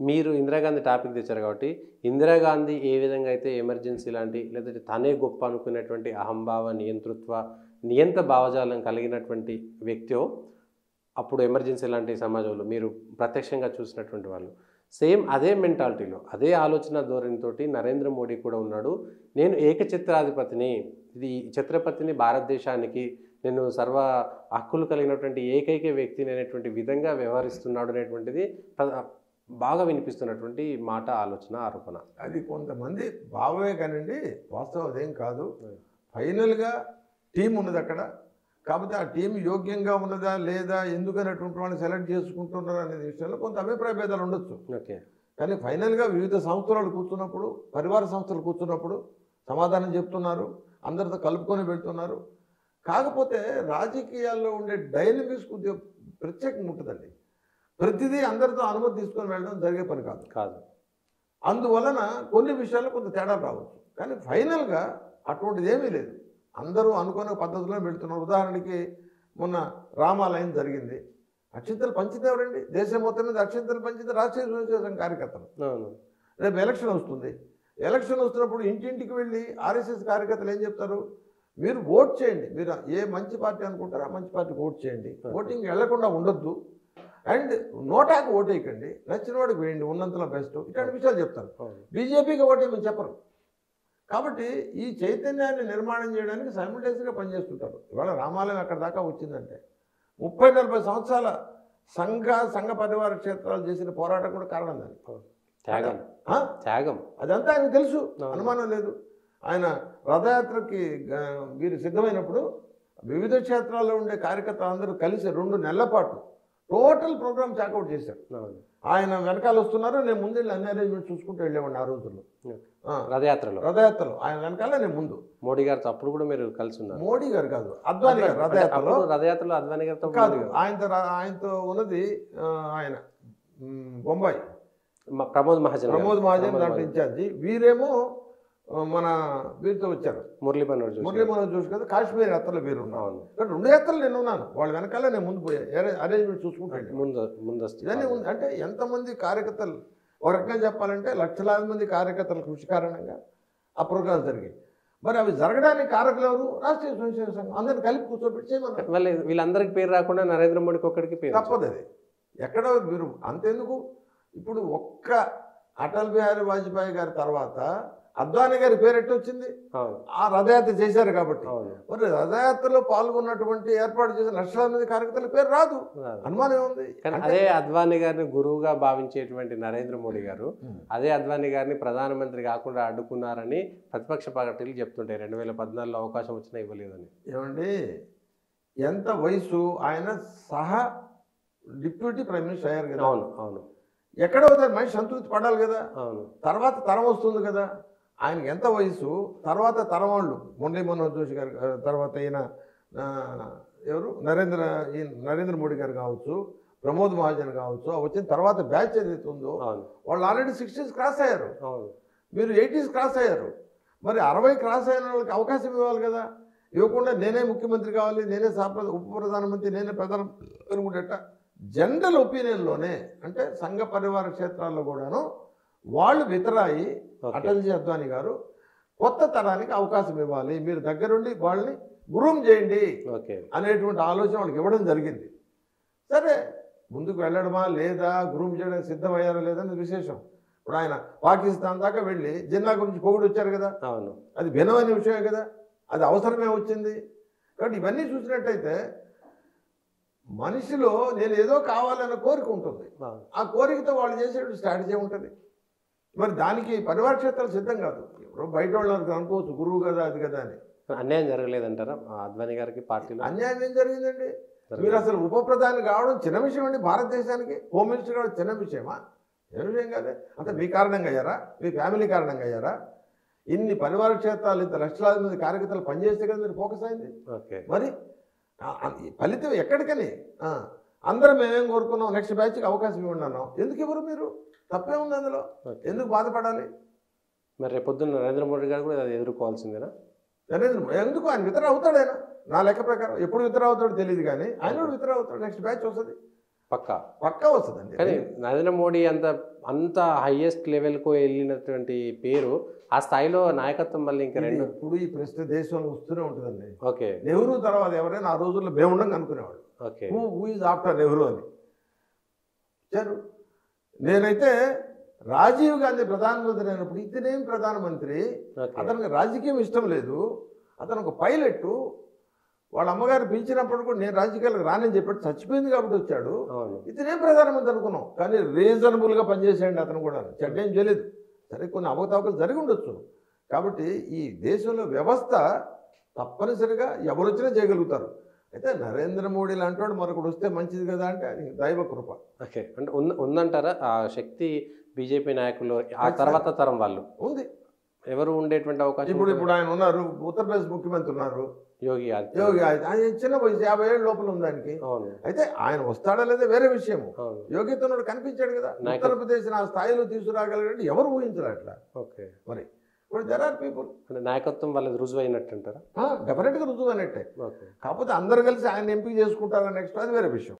మీరు ఇందిరాగాంధీ టాపిక్ తెచ్చారు కాబట్టి, ఇందిరాగాంధీ ఏ విధంగా అయితే ఎమర్జెన్సీ లాంటి లేదంటే తనే గొప్ప అనుకునేటువంటి అహంభావ, నియంత భావజాలం కలిగినటువంటి వ్యక్తో అప్పుడు ఎమర్జెన్సీ లాంటి సమాజంలో మీరు ప్రత్యక్షంగా చూసినటువంటి వాళ్ళు. సేమ్ అదే మెంటాలిటీలో, అదే ఆలోచన ధోరణితోటి నరేంద్ర మోడీ కూడా ఉన్నాడు. నేను ఏకఛత్రాధిపతిని, ఇది ఛత్రపతిని భారతదేశానికి, నేను సర్వ హక్కులు కలిగినటువంటి ఏకైక వ్యక్తిని అనేటువంటి విధంగా వ్యవహరిస్తున్నాడు అనేటువంటిది బాగా వినిపిస్తున్నటువంటి మాట, ఆలోచన, ఆరోపణ. అది కొంతమంది భావమే కానండి, వాస్తవం అదేం కాదు. ఫైనల్గా టీం ఉన్నది అక్కడ. కాకపోతే ఆ టీం యోగ్యంగా ఉన్నదా లేదా, ఎందుకనేటువంటి వాళ్ళని సెలెక్ట్ చేసుకుంటున్నారు అనే విషయంలో కొంత అభిప్రాయ భేదాలు ఉండొచ్చు. ఓకే. కానీ ఫైనల్గా వివిధ సంస్థలు కూర్చున్నప్పుడు, పరివార సంస్థలు కూర్చున్నప్పుడు సమాధానం చెప్తున్నారు, అందరితో కలుపుకొని వెళ్తున్నారు. కాకపోతే రాజకీయాల్లో ఉండే డైనమిక్స్ కొద్దిగా ప్రత్యేకంగా ఉంటుందండి. ప్రతిదీ అందరితో అనుమతి తీసుకొని వెళ్ళడం జరిగే పని కాదు. అందువలన కొన్ని విషయాల్లో కొంత తేడాలు రావచ్చు. కానీ ఫైనల్గా అటువంటిది ఏమీ లేదు. అందరూ అనుకునే పద్ధతిలో వెళ్తున్నారు. ఉదాహరణకి మొన్న రామాలయం జరిగింది. అక్షింతలు పంచింది ఎవరండి? దేశం మొత్తం మీద అక్షింతలు పంచింది రాష్ట్రీయ స్వయం సేవక కార్యకర్తలు. రేపు ఎలక్షన్ వస్తుంది. ఎలక్షన్ వస్తున్నప్పుడు ఇంటింటికి వెళ్ళి ఆర్ఎస్ఎస్ కార్యకర్తలు ఏం చెప్తారు? మీరు ఓట్ చేయండి, మీరు ఏ మంచి పార్టీ అనుకుంటారో ఆ మంచి పార్టీకి ఓట్ చేయండి, ఓటింగ్ వెళ్లకుండా ఉండొద్దు, అండ్ నోటాకి ఓటేయకండి, నచ్చిన వాడికి వేయండి, ఉన్నంతలో బెస్ట్, ఇట్లాంటి విషయాలు చెప్తారు. బీజేపీకి ఓటేయమని చెప్పరు. కాబట్టి ఈ చైతన్యాన్ని నిర్మాణం చేయడానికి సైమల్టేనియస్గా పనిచేస్తుంటారు. ఇవాళ రామాలయం అక్కడ దాకా వచ్చిందంటే 30-40 సంవత్సరాల సంఘ పరివార క్షేత్రాలు చేసిన పోరాటం కూడా కారణం దానికి. త్యాగం అదంతా ఆయనకు తెలుసు, అనుమానం లేదు. ఆయన రథయాత్రకి వీరు సిద్ధమైనప్పుడు వివిధ క్షేత్రాల్లో ఉండే కార్యకర్తలు అందరూ కలిసి 2 నెలల పాటు టోటల్ ప్రోగ్రామ్ చాకౌట్ చేశారు. ఆయన వెనకాల వస్తున్నారు, నేను ముందు అన్ని అరేంజ్మెంట్ చూసుకుంటూ వెళ్ళేవాడిని ఆ రోజుల్లో. రథయాత్రలో ఆయన వెనకాల నేను ముందు. మోడీ గారితో అప్పుడు కూడా మీరు కలిసి ఉన్నారు? మోడీ గారు కాదు, అద్వానీ గారు. రథయాత్రలో అద్వానీ గారితో కాదు, ఆయనతో ఉన్నది ఆయన బొంబాయి ప్రమోద్ మహాజన్ దాంట్లో ఇన్ఛార్జి. వీరేమో మన వీరితో వచ్చారు, మురళీ మనోహర్ జోషి కదా, కాశ్మీర్ యాత్రలో వీరు ఉన్నాను. 2 యాత్రలు నేను ఉన్నాను, వాళ్ళ వెనకాల నేను ముందు పోయా, అరేంజ్మెంట్ చూసుకుంటాను ముందస్తు. ఇవన్నీ ఉంది. అంటే ఎంతమంది కార్యకర్తలు, ఒక రకంగా చెప్పాలంటే లక్షలాది మంది కార్యకర్తల కృషి కారణంగా ఆ ప్రోగ్రాం జరిగాయి. మరి అవి జరగడానికి కారకులు ఎవరు? రాష్ట్రీయ స్వయం సంఘం. అందరిని కలిపి కూర్చోబెట్టి చేయమన్నారు. మళ్ళీ వీళ్ళందరికీ పేరు రాకుండా నరేంద్ర మోడీకి ఒక్కడికి పేరు తప్పదు. అది ఎక్కడో మీరు అంతెందుకు, ఇప్పుడు ఒక్క అటల్ బిహారీ వాజ్పేయి గారి తర్వాత అద్వానీ గారి పేరు ఎట్టు వచ్చింది? ఆ రథయాత్ర చేశారు కాబట్టి. మరి రథయాత్రలో పాల్గొన్నటువంటి ఏర్పాటు చేసిన లక్షలాది మంది కార్యకర్తల పేరు రాదు, అనుమానం ఉంది. కానీ అదే అద్వానీ గారిని గురువుగా భావించేటువంటి నరేంద్ర మోడీ గారు అదే అద్వానీ గారిని ప్రధానమంత్రి కాకుండా అడ్డుకున్నారని ప్రతిపక్ష పార్టీలు చెప్తుంటాయి. 2014లో అవకాశం వచ్చినా ఇవ్వలేదని. ఏమండి, ఎంత వయసు ఆయన సహా డిప్యూటీ ప్రైమ్ మినిస్టర్ అయ్యారు కదా. అవును. ఎక్కడో మనిషి సంతృప్తి పడాలి కదా. తర్వాత తరం వస్తుంది కదా. ఆయనకి ఎంత వయసు, తర్వాత తరం వాళ్ళు మురళీ మనోహర్ జోషి గారు, తర్వాత ఈయన ఎవరు నరేంద్ర మోడీ గారు కావచ్చు, ప్రమోద్ మహాజన్ కావచ్చు, వచ్చిన తర్వాత బ్యాచ్ ఏదైతే ఉందో వాళ్ళు ఆల్రెడీ 60s క్రాస్ అయ్యారు. మీరు 80s క్రాస్ అయ్యారు. మరి 60 క్రాస్ అయిన వాళ్ళకి అవకాశం ఇవ్వాలి కదా. ఇవ్వకుండా నేనే ముఖ్యమంత్రి కావాలి, నేనే ఉప ప్రధానమంత్రి, నేనే ప్రధానమంత్రి అనుకుంటేట జనరల్ ఒపీనియన్లోనే, అంటే సంఘ పరివార క్షేత్రాల్లో కూడాను వాళ్ళు వితరాయి అటల్జీ అద్వానీ గారు కొత్త తరానికి అవకాశం ఇవ్వాలి, మీరు దగ్గరుండి వాళ్ళని గ్రూమ్ చేయండి అనేటువంటి ఆలోచన వాళ్ళకి ఇవ్వడం జరిగింది. సరే, ముందుకు వెళ్ళడమా లేదా, గ్రూమ్ చేయడానికి సిద్ధమయ్యారా లేదని విశేషం. ఇప్పుడు ఆయన పాకిస్తాన్ దాకా వెళ్ళి జిన్నా గురించి పొగుడు వచ్చారు కదా. అది భిన్నమైన విషయమే కదా, అది అవసరమే వచ్చింది. కాబట్టి ఇవన్నీ చూసినట్టయితే మనిషిలో నేను ఏదో కావాలన్న కోరిక ఉంటుంది. ఆ కోరికతో వాళ్ళు చేసేటువంటి స్ట్రాటజీ ఉంటుంది. మరి దానికి పరివార క్షేత్రాలు సిద్ధం కాదు. ఎవరో బయట వాళ్ళు అనుకోవచ్చు గురువు కదా అది కదా అని. అన్యాయం జరగలేదంటారా అద్వానీ గారికి పార్టీలో? అన్యాయం ఏం జరిగిందండి? మీరు అసలు ఉప ప్రధాని కావడం చిన్న విషయం అండి భారతదేశానికి. హోమ్ మినిస్టర్ కావడం చిన్న విషయమా? చిన్న విషయం కాదే. అంటే మీ కారణంగా అయ్యారా, మీ ఫ్యామిలీ కారణంగా అయ్యారా? ఇన్ని పరివార క్షేత్రాలు, ఇంత లక్షలాది మంది కార్యకర్తలు పనిచేస్తే కదా మీరు ఫోకస్ అయింది. మరి ఫలితం ఎక్కడికని? అందరం మేమేం కోరుకున్నాం, నెక్స్ట్ బ్యాచ్కి అవకాశం ఇవ్వండి అన్నాం. ఎందుకు ఇవ్వరు మీరు? తప్పే ఉంది అందులో, ఎందుకు బాధపడాలి? మరి రేపొద్దున నరేంద్ర మోడీ గారు కూడా అది ఎదుర్కోవాల్సిందేనా? నరేంద్ర మోడీ ఎందుకు? ఆయన వితర అవుతాడు. ఆయన నా లెక్క ప్రకారం ఎప్పుడు వితర అవుతాడో తెలియదు, కానీ ఆయన కూడా వితర అవుతాడు. నెక్స్ట్ బ్యాచ్ వస్తుంది. పక్కా వస్తుందండి. కానీ నరేంద్ర మోడీ అంత హైయెస్ట్ లెవెల్కు వెళ్ళినటువంటి పేరు ఆ స్థాయిలో నాయకత్వం మళ్ళీ ఇంకా ఇది రెండు. ఇప్పుడు ఈ ప్రశ్న దేశంలో వస్తూనే ఉంటుందండి. ఓకే నెహ్రూ తర్వాత ఎవరైనా ఆ రోజుల్లో మేముండంగా అనుకునేవాడు, okay who is after Nehru అని. సరే, నేనైతే రాజీవ్ గాంధీ ప్రధానమంత్రి అయినప్పుడు ఇతనేం ప్రధానమంత్రి, ఓకే అతనికి రాజకీయం ఇష్టం లేదు, అతను ఒక పైలట్, వాళ్ళ అమ్మగారు పిలిచినప్పుడు కూడా నేను రాజకీయాలకు రానని చెప్పాడు, చచ్చిపోయింది కాబట్టి వచ్చాడు, అవును ఇతనేం ప్రధానమంత్రి అనుకున్నాం. కానీ రీజనబుల్గా పనిచేసాడు అతను కూడా, చెడ్డేం చేయలేదు. సరే, కొన్ని అవకతవకలు జరిగి ఉండొచ్చు. కాబట్టి ఈ దేశంలో వ్యవస్థ తప్పనిసరిగా ఎవరు వచ్చినా చేయగలుగుతారు. అయితే నరేంద్ర మోడీ లాంటి వాడు మరొకడు వస్తే మంచిది కదా అంటే అది దైవ కృప. ఓకే అంటే ఉందంటారా ఆ శక్తి బీజేపీ నాయకులు ఆ తర్వాత తరం వాళ్ళు ఉంది. ఎవరు ఉండేటువంటి అవకాశం? ఇప్పుడు ఆయన ఉన్నారు, ఉత్తరప్రదేశ్ ముఖ్యమంత్రి ఉన్నారు యోగి యోగి. ఆయన చిన్న వయసు 50 ఏళ్ళ లోపల ఉంది ఆయనకి. అవును అయితే ఆయన వస్తాడా లేదా వేరే విషయం. అవును యోగ్యతనుడు కనిపించాడు కదా, ఉత్తరప్రదేశ్ ఆ స్థాయిలో తీసుకురాగలిగినట్టు ఎవరు ఊహించరు అట్లా. ఓకే మరి ఇప్పుడు దెర్ ఆర్ పీపుల్, అంటే నాయకత్వం వాళ్ళది రుజువు అయినట్టు అంటారా? డెఫినెట్గా రుజువు అయినట్టే. ఓకే కాకపోతే అందరు కలిసి ఆయన ఎంపిక చేసుకుంటారని నెక్స్ట్ అది వేరే విషయం.